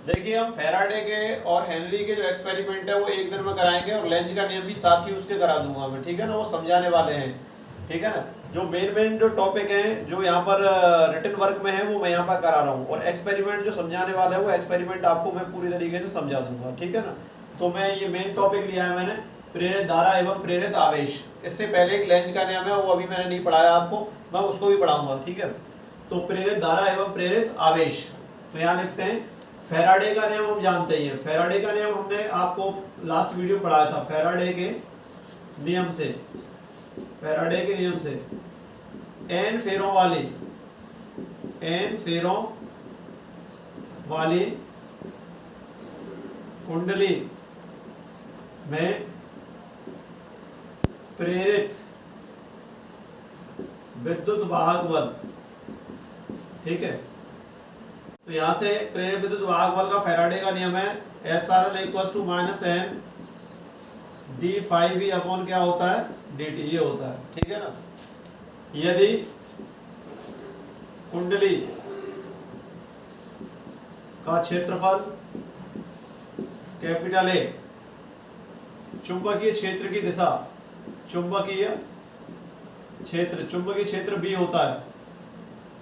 देखिए हम फैराडे के और हेनरी के जो एक्सपेरिमेंट है वो एक दिन में कराएंगे और लेंज का नियम भी साथ ही उसके करा दूंगा मैं, ठीक है ना। वो समझाने वाले हैं, ठीक है ना। जो मेन जो टॉपिक हैं जो यहाँ पर रिटन वर्क में है वो मैं यहाँ पर करा रहा हूँ, और एक्सपेरिमेंट जो समझाने वाला है वो एक्सपेरिमेंट आपको मैं पूरी तरीके से समझा दूंगा, ठीक है ना। तो मैं ये मेन टॉपिक लिया है मैंने, प्रेरित धारा एवं प्रेरित आवेश। इससे पहले एक लेंज का नियम है वो अभी मैंने नहीं पढ़ाया आपको, मैं उसको भी पढ़ाऊंगा, ठीक है। तो प्रेरित धारा एवं प्रेरित आवेश, तो यहाँ लिखते हैं फैराडे का नियम हम जानते ही हैं। फैराडे का नियम हमने आपको लास्ट वीडियो पढ़ाया था। फैराडे के नियम से, फैराडे के नियम से एन फेरों वाली कुंडली में प्रेरित विद्युत वाहक बल, ठीक है। तो यहां से प्रेरित विद्युत वाहक बल का फैराडे का नियम है epsilon equals to minus N D five E upon क्या होता है, dt, ये होता है, ठीक है ना। यदि कुंडली का क्षेत्रफल कैपिटल ए, चुंबकीय क्षेत्र की दिशा, चुंबकीय क्षेत्र बी होता है,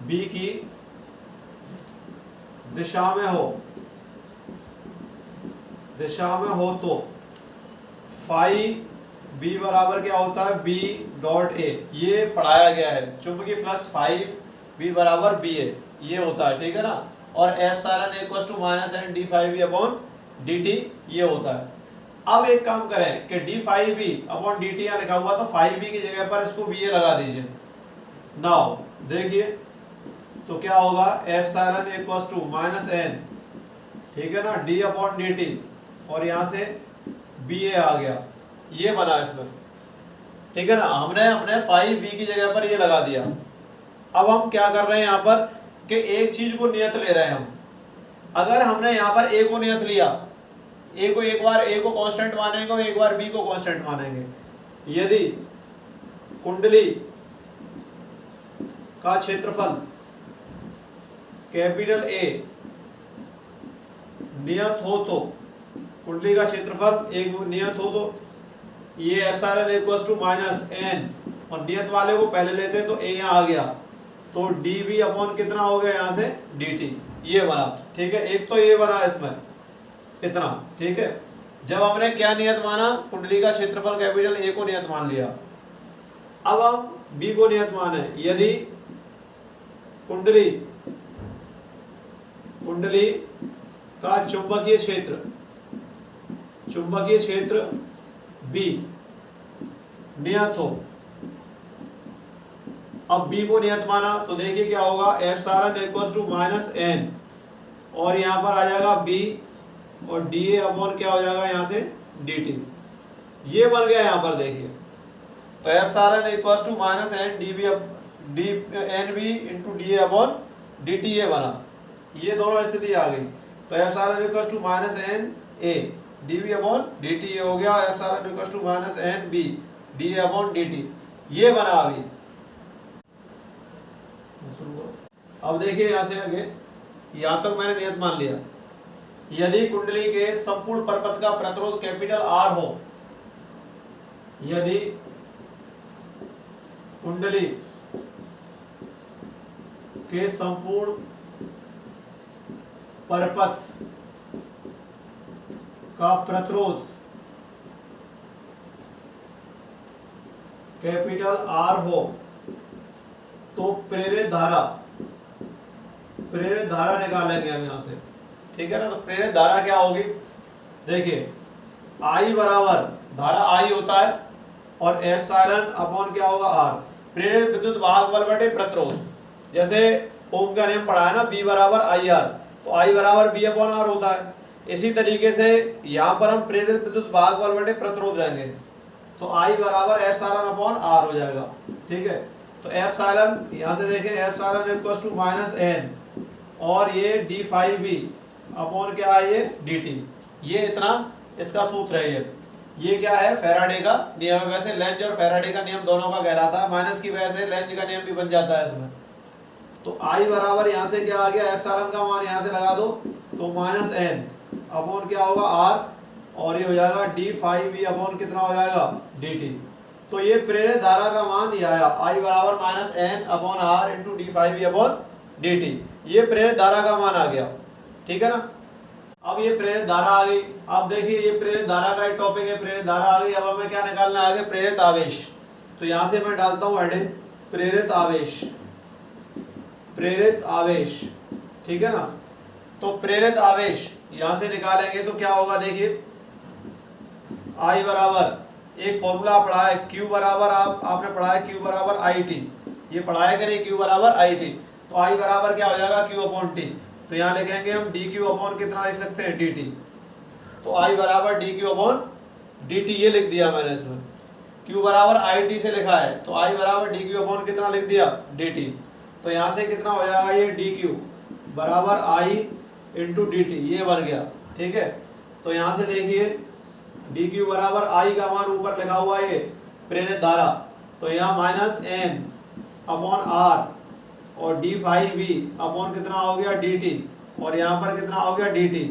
बी की दिशा में हो तो फाई बी बराबर क्या होता है, बी डॉट ए, ये पढ़ाया गया है। चुंबकीय फ्लक्स फाई बी बराबर बी ए, ये होता है, ठीक है ना। और epsilon equals to minus N D five B upon D T, ये होता है। अब एक काम करें कि D five B upon D T यहाँ लिखा हुआ तो फाइव बी की जगह पर इसको बी ए लगा दीजिए। नाउ देखिए तो क्या होगा, epsilon equals to minus N, ठीक है ना, डी अपॉन डी टी, और यहाँ से बी ए आ गया, ये बना इसमें, ठीक है ना। हमने फाइव बी की जगह पर ये लगा दिया। अब हम क्या कर रहे हैं यहाँ पर कि एक चीज को नियत ले रहे हैं हम। अगर हमने यहाँ पर ए को नियत लिया, ए को एक बार ए को कांस्टेंट मानेंगे और एक बार बी को कांस्टेंट मानेंगे। यदि कुंडली का क्षेत्रफल कैपिटल ए नियत हो तो, कुंडली का क्षेत्रफल एक नियत हो तो ये epsilon equals to minus N, और नियत वाले को पहले लेते हैं तो ए यहाँ आ गया, तो डी वी अपॉन कितना हो गया यहाँ से डी टी, ये बना, ठीक है। एक तो ये बना इसमें इतना, ठीक है। जब हमने क्या नियत माना, कुंडली का क्षेत्रफल कैपिटल ए को नियत मान लिया। अब हम बी को नियत माने, यदि कुंडली का चुंबकीय क्षेत्र बी नियत हो। अब बी को नियत माना तो देखिए क्या होगा, epsilon equals to minus N, और यहाँ पर आ जाएगा बी, और डी ए अपॉन क्या हो जाएगा यहाँ से डी टी, ये बन गया यहाँ पर देखिए। तो epsilon equals to minus N D N B into D A upon D T, ये बना, ये दोनों स्थिति आ गई। तो epsilon equals to minus N A D B upon D T, ये हो गया। Epsilon equals to minus N B D A upon D T, ये बना अभी। अब देखिए यहां से आगे, यहां तक मैंने नियत मान लिया। यदि कुंडली के संपूर्ण परपथ का प्रतिरोध कैपिटल आर हो, यदि कुंडली के संपूर्ण परपथ का प्रतिरोध कैपिटल आर हो तो प्रेरित धारा निकालेंगे हम यहां से, ठीक है ना। तो प्रेरित धारा क्या होगी, देखिए I बराबर, धारा I होता है और एप्सिलॉन अपॉन क्या होगा आर, प्रेरित विद्युत वाहक बल बटे प्रतिरोध। जैसे ओम का नियम पढ़ा है ना, B बराबर आई आर, तो I बराबर B अपॉन आर होता है। इसी तरीके से यहाँ पर हम प्रेरित विद्युत वाहक बल बटे प्रतिरोध रहेंगे, तो I बराबर एप्सिलॉन अपॉन आर हो जाएगा, ठीक है। तो एप्सिलॉन यहाँ से देखें, epsilon equals to minus N, और ये डी फाइव बी अपॉन क्या है ये डी टी, ये इतना इसका सूत्र है। ये क्या है, फैराडे का नियम है। वैसे लेंज और फैराडे का नियम दोनों का कहलाता है, माइनस की वजह से लेंज का नियम भी बन जाता है इसमें, तो आई बराबर यहाँ से क्या आ गया, एप्सिलॉन का मान यहाँ से लगा दो तो माइनस एन अपॉन क्या होगा आर, और ये हो जाएगा डी फाइव वी अपॉन कितना हो जाएगा डी टी। तो ये प्रेरित धारा का मान ये आया आई बराबर minus N upon R into D five V upon D T. ये प्रेरित धारा का मान आ गया, ठीक है ना। अब ये प्रेरित धारा आ गई। अब देखिए ये प्रेरित धारा का एक टॉपिक है, प्रेरित धारा आ गई। अब हमें क्या निकालना है आगे, प्रेरित आवेश। तो यहां से मैं डालता हूं हेडिंग प्रेरित आवेश, प्रेरित आवेश, ठीक है ना। तो प्रेरित आवेश यहां से निकालेंगे तो क्या होगा, देखिए आई बराबर एक फॉर्मूला पढ़ा है, Q बराबर आपने पढ़ा है Q बराबर आई टी, ये पढ़ाया करें Q बराबर आई टी। तो आई बराबर क्या हो जाएगा Q अपॉन टी। तो यहाँ लिखेंगे हम डी क्यू अपॉन कितना लिख सकते हैं डी टी। तो आई बराबर D Q upon D T ये लिख दिया मैंने इसमें। Q बराबर आई टी से लिखा है तो आई बराबर डी क्यू अपॉन कितना लिख दिया डी टी। तो यहाँ से कितना हो जाएगा ये डी क्यू बराबर आई इंटू डी टी, ये बन गया, ठीक है। तो यहाँ से देखिए डी क्यू बराबर आई का मान ऊपर लिखा हुआ है ये प्रेरित धारा, तो यहाँ माइनस एन अपॉन आर और डी फाइव वी अपॉन कितना हो गया डी टी, और यहाँ पर कितना हो गया डी टी।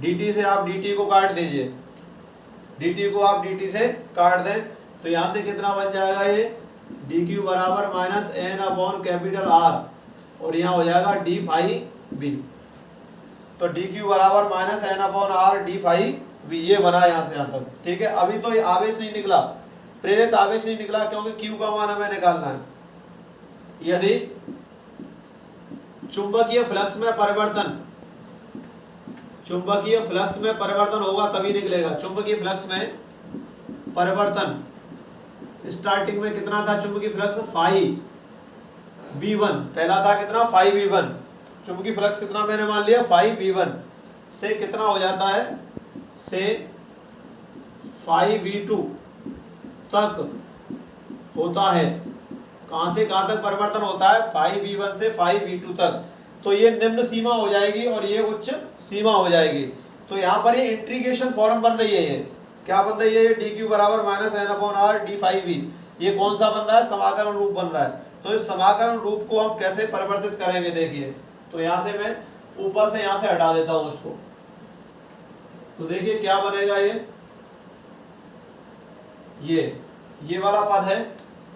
डी टी से आप डी टी को काट दीजिए, डी टी को आप डी टी से काट दें तो यहाँ से कितना बन जाएगा ये डी क्यू बराबर minus N upon capital R, और यहाँ हो जाएगा डी फाइव वी। तो डी क्यू बराबर minus N upon R D five V, ये बना यहाँ से यहाँ तक, ठीक है। अभी तो ये आवेश नहीं निकला, प्रेरित आवेश नहीं निकला, क्योंकि क्यू का मान हमें निकालना है। यदि चुंबकीय फ्लक्स में परिवर्तन, चुंबकीय फ्लक्स में परिवर्तन होगा तभी निकलेगा। चुंबकीय फ्लक्स में परिवर्तन स्टार्टिंग में कितना था चुंबकीय फ्लक्स 5v1, पहला था कितना 5v1, चुंबकीय फ्लक्स कितना मैंने मान लिया 5v1 से कितना हो जाता है से 5v2 तक होता है। कहां से कहां तक परिवर्तन होता है 5v1 से 5v2 तक। तो ये निम्न सीमा हो जाएगी और ये उच्च सीमा हो जाएगी। तो यहाँ पर ये इंटीग्रेशन फॉर्म बन रही है, ये क्या बन रही है, ये डी क्यू बराबर minus N upon R D five V, ये कौन सा बन रहा है समाकलन रूप बन रहा है। तो इस समाकलन रूप को हम कैसे परिवर्तित करेंगे, देखिए। तो यहाँ से मैं ऊपर से यहाँ से हटा देता हूँ उसको, तो देखिए क्या बनेगा ये वाला पद है।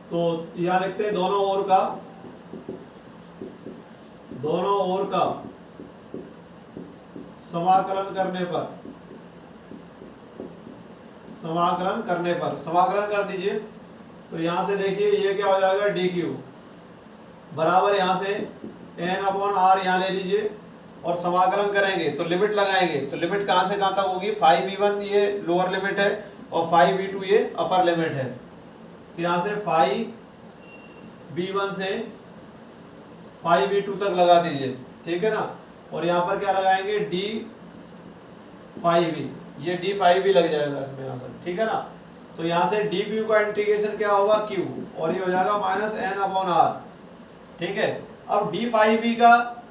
तो यहाँ लिखते हैं दोनों ओर का समाकलन करने पर समाकलन कर दीजिए। तो यहां से देखिए ये क्या हो जाएगा डी क्यू बराबर यहाँ से एन अपॉन आर यहाँ ले लीजिए और समाकलन करेंगे तो लिमिट लगाएंगे। तो लिमिट कहां से कहां तक होगी 5v1 ये लोअर लिमिट है और 5v2 ये अपर लिमिट है। तो यहाँ से 5v1 से 5v2 तक लगा दीजिए, ठीक है ना। और यहाँ पर क्या लगाएंगे d5v, ये d5v लग जाएगा इसमें यहाँ से, ठीक है ना। तो यहाँ से dq का इंटीग्रेशन क्या होगा q, और ये हो जाएगा माइनस एन अपॉन आर, ठीक है। अब d5v का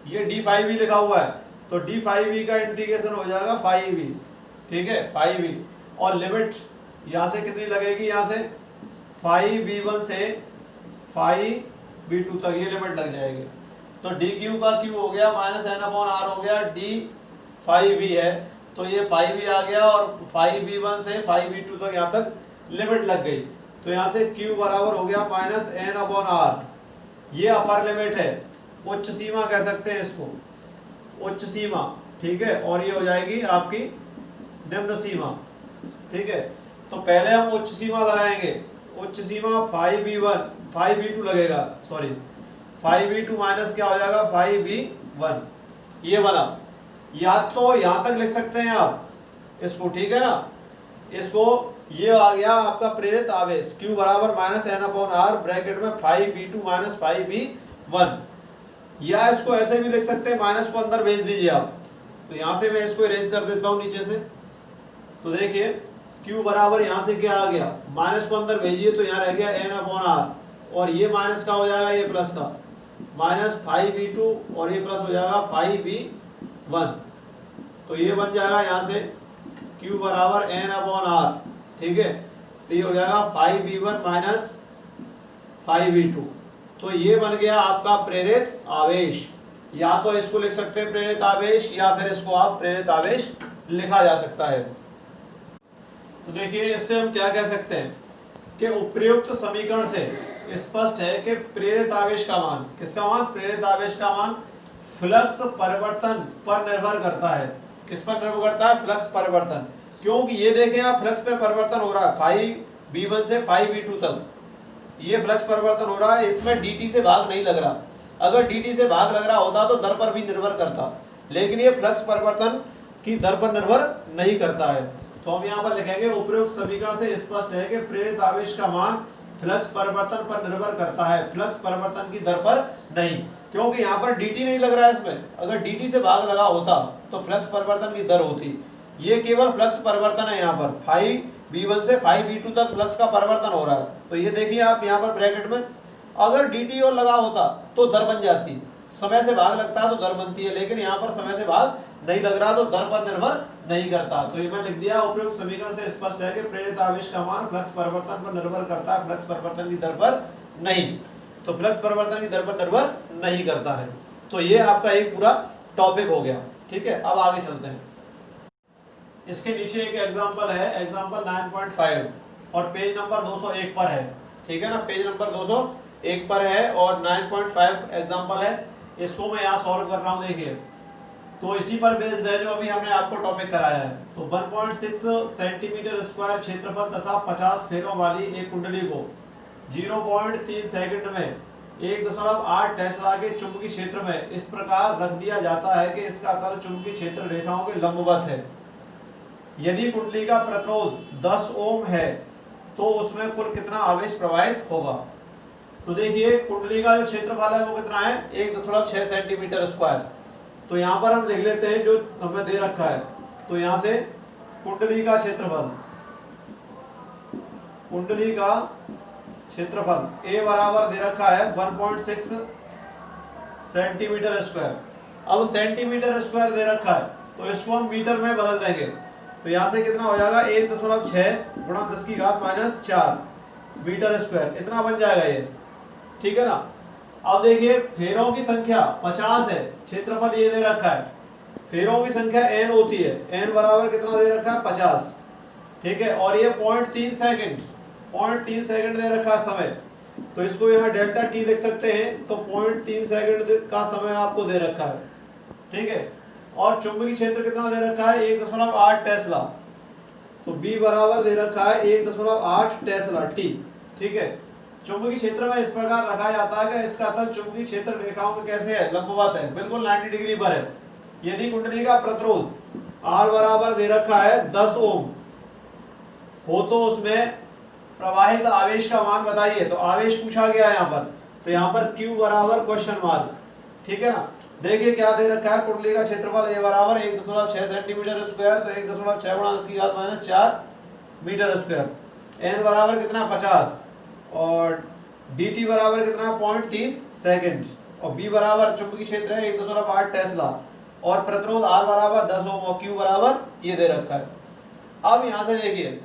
ये d5v लिखा हुआ है तो d5v का इंटीग्रेशन हो जाएगा 5v, ठीक है 5v, और लिमिट यहाँ से कितनी लगेगी, यहाँ से 5v1 से 5v2 तक ये लिमिट लग जाएगी। तो dq का q हो गया माइनस एन अपॉन आर हो गया d5v है, तो ये 5v आ गया और 5v1 से 5v2 तक यहाँ तक लिमिट लग गई। तो यहाँ से q बराबर हो गया माइनस एन अपॉन आर, ये अपर लिमिट है, उच्च सीमा कह सकते हैं इसको, उच्च सीमा, ठीक है। और ये हो जाएगी आपकी निम्न सीमा, ठीक है। तो पहले हम उच्च सीमा लगाएंगे, उच्च सीमा 5v2 लगेगा, सॉरी 5v2 माइनस क्या हो जाएगा 5v1, ये बना। या तो यहां तक लिख सकते हैं आप इसको, ठीक है ना। इसको ये आ गया आपका प्रेरित आवेश q बराबर minus N upon R bracket में 5v2 माइनस 5v1, या इसको ऐसे भी लिख सकते हैं, माइनस को अंदर भेज दीजिए आप। तो यहां से मैं इसको इरेज कर देता हूं नीचे से। तो देखिए q बराबर यहाँ से क्या आ गया, माइनस को अंदर भेजिए तो यहाँ रह गया n अपॉन आर, और ये माइनस का हो जाएगा ये प्लस का, माइनस 5v2 और ये प्लस हो जाएगा 5v1। तो ये बन जाएगा यहाँ से q बराबर n अपॉन आर, ठीक है। तो ये हो जाएगा 5v1 माइनस 5v2। तो ये बन गया आपका प्रेरित आवेश। या तो इसको लिख सकते हैं प्रेरित आवेश, या फिर इसको आप प्रेरित आवेश लिखा जा सकता है। तो देखिए इससे हम क्या कह सकते हैं कि उपर्युक्त समीकरण से स्पष्ट है कि प्रेरित आवेश का मान, किसका मान, प्रेरित आवेश का मान फ्लक्स परिवर्तन पर निर्भर करता है। किस पर निर्भर करता है, फ्लक्स परिवर्तन। क्योंकि ये देखें आप, फ्लक्स पे परिवर्तन हो रहा है 5v1 से 5v2 तक, ये फ्लक्स परिवर्तन हो रहा है, इसमें dt से भाग नहीं लग रहा। अगर dt से भाग लग रहा होता तो दर पर भी निर्भर करता, लेकिन ये फ्लक्स परिवर्तन की दर पर निर्भर नहीं करता है। तो हम यहाँ पर लिखेंगे उपरोक्त समीकरण से स्पष्ट है कि प्रेरित आवेश का मान फ्लक्स परिवर्तन पर निर्भर करता है, फ्लक्स परिवर्तन की दर पर नहीं। क्योंकि यहाँ पर dt नहीं लग रहा है इसमें, अगर dt से भाग लगा होता तो फ्लक्स परिवर्तन की दर होती। ये केवल फ्लक्स परिवर्तन है, यहाँ पर 5v1 से 5v2 तक फ्लक्स का परिवर्तन हो रहा है। तो ये देखिए आप यहाँ पर ब्रैकेट में, अगर dt और लगा होता तो दर बन जाती, समय से भाग लगता है तो दर बनती है, लेकिन यहाँ पर समय से भाग नहीं लग रहा तो दर पर निर्भर नहीं करता। तो ये मैं लिख दिया, उपयुक्त समीकरण से स्पष्ट है कि प्रेरित आवेश का मान फ्लक्स परिवर्तन पर निर्भर करता है, फ्लक्स परिवर्तन की दर पर नहीं। तो फ्लक्स परिवर्तन की दर पर निर्भर नहीं करता है। तो ये आपका एक पूरा टॉपिक हो गया। ठीक है, अब आगे चलते हैं। इसके नीचे एक एग्जाम्पल है, एग्जाम्पल 9.5 और पेज नंबर 201 पर है। ठीक है ना, पेज नंबर 201 पर है और 9.5 एग्जाम्पल है। इसको मैं यहाँ सॉल्व कर रहा हूँ। देखिए, तो इसी पर बेस्ड है जो अभी हमने आपको टॉपिक कराया है। तो 1.6 सेंटीमीटर स्क्वायर क्षेत्रफल तथा 50 फेरों वाली एक कुंडली को 0.3 सेकंड में 1.8 टेस्ला के चुंबकीय क्षेत्र में इस प्रकार रख दिया जाता है कि इसका तल चुंबकीय क्षेत्र रेखाओं के लंबवत है। यदि कुंडली का प्रतिरोध 10 ओम है तो उसमें कुल कितना आवेश प्रवाहित होगा। तो देखिए कुंडली का जो क्षेत्रफल है वो कितना है, 1.6 सेंटीमीटर स्क्वायर। तो यहाँ पर हम लिख लेते हैं जो हमें दे रखा है। तो यहाँ से कुंडली का क्षेत्रफल, कुंडली का क्षेत्रफल A बराबर दे रखा है 1.6 सेंटीमीटर स्क्वायर। अब सेंटीमीटर स्क्वायर दे रखा है तो इसको हम मीटर में बदल देंगे। तो यहाँ से कितना हो जाएगा, 1.6 गुणा 10 की घात -4 मीटर स्क्वायर, इतना बन जाएगा ये। ठीक है ना। अब देखिए फेरों की संख्या 50 है, क्षेत्रफल ये दे रखा है, फेरों की संख्या n होती है, n बराबर कितना दे रखा है 50। ठीक है, और ये 0.3 सेकंड, 0.3 सेकंड दे रखा है समय। तो इसको यहाँ डेल्टा t लिख सकते हैं। तो 0.3 सेकंड का समय आपको दे रखा है। ठीक है, और चुंबकीय क्षेत्र कितना दे रखा है, 1.8 टेस्ला। तो B बराबर दे रखा है 1.8 टेस्ला t। ठीक है, चुंबकीय क्षेत्र में इस प्रकार रखा जाता है कि इसका तल चुंबकीय क्षेत्र रेखाओं के कैसे है, लंबवत है, बिल्कुल 90 डिग्री पर है। यदि कुंडली का प्रतिरोध R बराबर दे रखा है 10 ओम हो तो उसमें प्रवाहित आवेश का मान बताइए। तो आवेश पूछा गया है यहाँ पर, तो यहाँ पर Q बराबर क्वेश्चन मार्क। ठीक है ना। देखिए क्या दे रखा है, कुंडली का क्षेत्रफल A बराबर 1.6 सेंटीमीटर स्क्वायर। तो 1.6 गुणा 10 की घात -4 मीटर स्क्वायर। n बराबर कितना 50 और dt बराबर कितना 0.3 सेकंड और B बराबर चुंबकीय क्षेत्र है 1.8 टेस्ला और प्रतिरोध R बराबर 10 ओम और Q बराबर ये दे रखा है। अब यहाँ से देखिए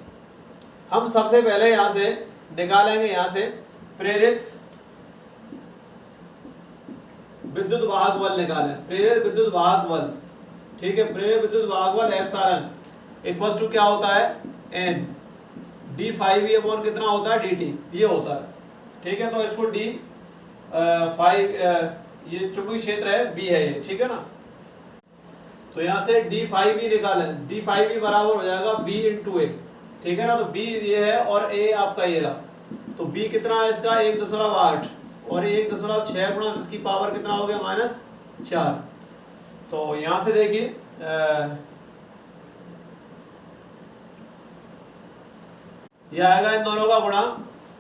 हम सबसे पहले यहाँ से निकालेंगे, यहाँ से प्रेरित विद्युत वाहक बल निकालें, प्रेरित विद्युत वाहक बल। ठीक है, प्रेरित विद्युत वाहक बल एप्सिलॉन इक्वल्स टू क्या होता है, n d5v अपॉन कितना होता है dt, ये होता है। ठीक है, तो इसको d 5 ये चुंबकीय क्षेत्र है b है ये। ठीक है ना। तो यहाँ से d5v निकालें, d5v बराबर हो जाएगा b इंटू a। ठीक है ना। तो b ये है और a आपका ये रहा। तो b कितना है इसका 1.8 और 1.6 गुणा 10 की पावर कितना हो गया -4। तो यहाँ से देखिए ये आएगा इन दोनों का गुणा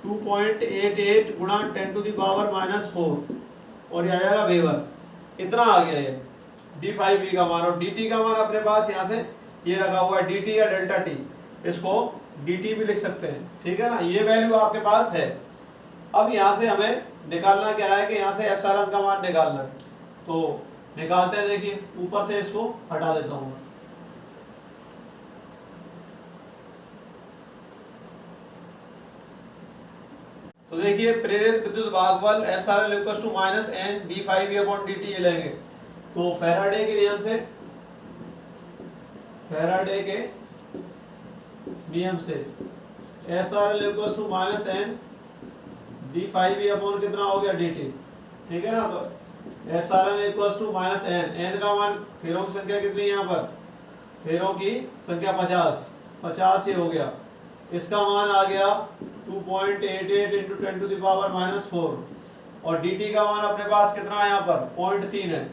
2.88 गुणा 10 टू द पावर -4 और ये आएगा वेबर। इतना आ गया ये d5v का मान। और dt का मान अपने पास यहाँ से ये रखा हुआ है dt या डेल्टा t, इसको dt भी लिख सकते हैं। ठीक है ना, ये वैल्यू आपके पास है। अब यहाँ से हमें निकालना क्या है कि यहाँ से एप्सिलॉन का मान निकालना है। तो निकालते हैं। देखिए ऊपर से इसको हटा देता हूँ। तो देखिए प्रेरित विद्युत भागबल epsilon equals to minus N D five V upon D T ये लेंगे। तो फैराडे के नियम से epsilon equals to minus N D five V upon कितना हो गया डी टी, ठीक है ना। तो epsilon equals to minus N का मान फेरों की संख्या कितनी है यहाँ पर, फेरों की संख्या 50 ये हो गया। इसका मान आ गया 2.88 इंटू 10 टू द पावर -4 और dt का मान अपने पास कितना है यहाँ पर 0.3 है,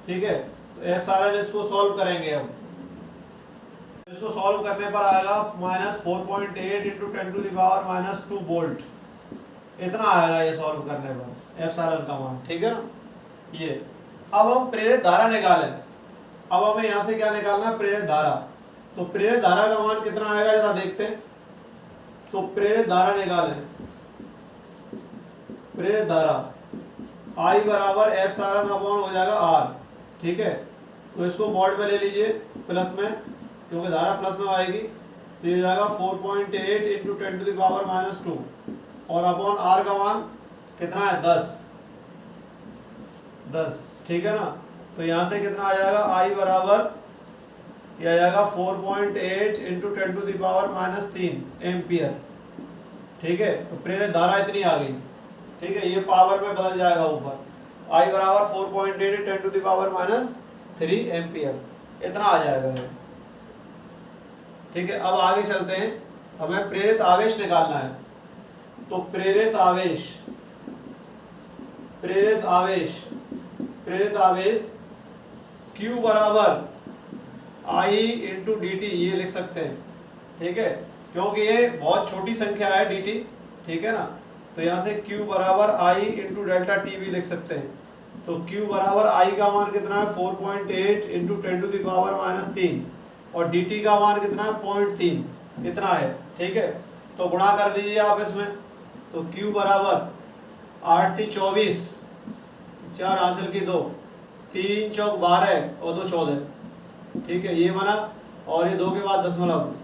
ठीक है। तो एप्सिलॉन इसको सॉल्व करेंगे। अब इसको सॉल्व करने पर आएगा -4.8 into 10 to the power -2 volt, इतना आएगा ये सॉल्व करने पर एप्सिलॉन का मान, ठीक है ना। ये अब हम प्रेरित धारा निकालें। अब हमें यहाँ से क्या निकालना है, प्रेरित धारा। तो प्रेरित धारा का मान कितना आएगा जरा देखते हैं। तो प्रेरित धारा निकालें, प्रेरित धारा I बराबर एप्सिलॉन अपॉन हो जाएगा R, ठीक है। तो इसको मॉड में ले लीजिए प्लस में, क्योंकि धारा प्लस में आएगी। तो ये हो जाएगा 4.8 इंटू 10 टू द पावर -2 और अपॉन R का मान कितना है 10, ठीक है ना। तो यहाँ से कितना आ जाएगा I बराबर ये आ जाएगा 4.8 into 10 to the power -3 ampere, ठीक है। तो प्रेरित धारा इतनी आ गई, ठीक है। ये पावर में बदल जाएगा ऊपर, I बराबर 4.8 10 टू द पावर -3 एम्पियर, इतना आ जाएगा ये, ठीक है। अब आगे चलते हैं, हमें प्रेरित आवेश निकालना है। तो प्रेरित आवेश Q बराबर I इंटू डी टी ये लिख सकते हैं, ठीक है, क्योंकि ये बहुत छोटी संख्या है dt, ठीक है ना। तो यहाँ से Q बराबर I इंटू डेल्टा टी भी लिख सकते हैं। तो Q बराबर I का मान कितना है 4.8 इंटू 10 टू द पावर -3 और dt का मान कितना है 0.3, इतना है, ठीक है। तो गुणा कर दीजिए आप इसमें। तो Q बराबर 8 × 24, 4 हासिल की 2, 3 चौक 12 और 2 14, ठीक है, ये बना। और ये 2 के बाद 10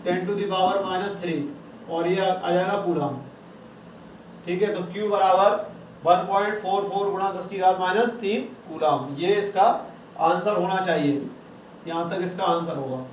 10 टू द पावर -3 और ये आ जाएगा कूलम, ठीक है। तो Q बराबर 1.44 गुणा 10 की घात -3 कूलम, ये इसका आंसर होना चाहिए। यहाँ तक इसका आंसर होगा।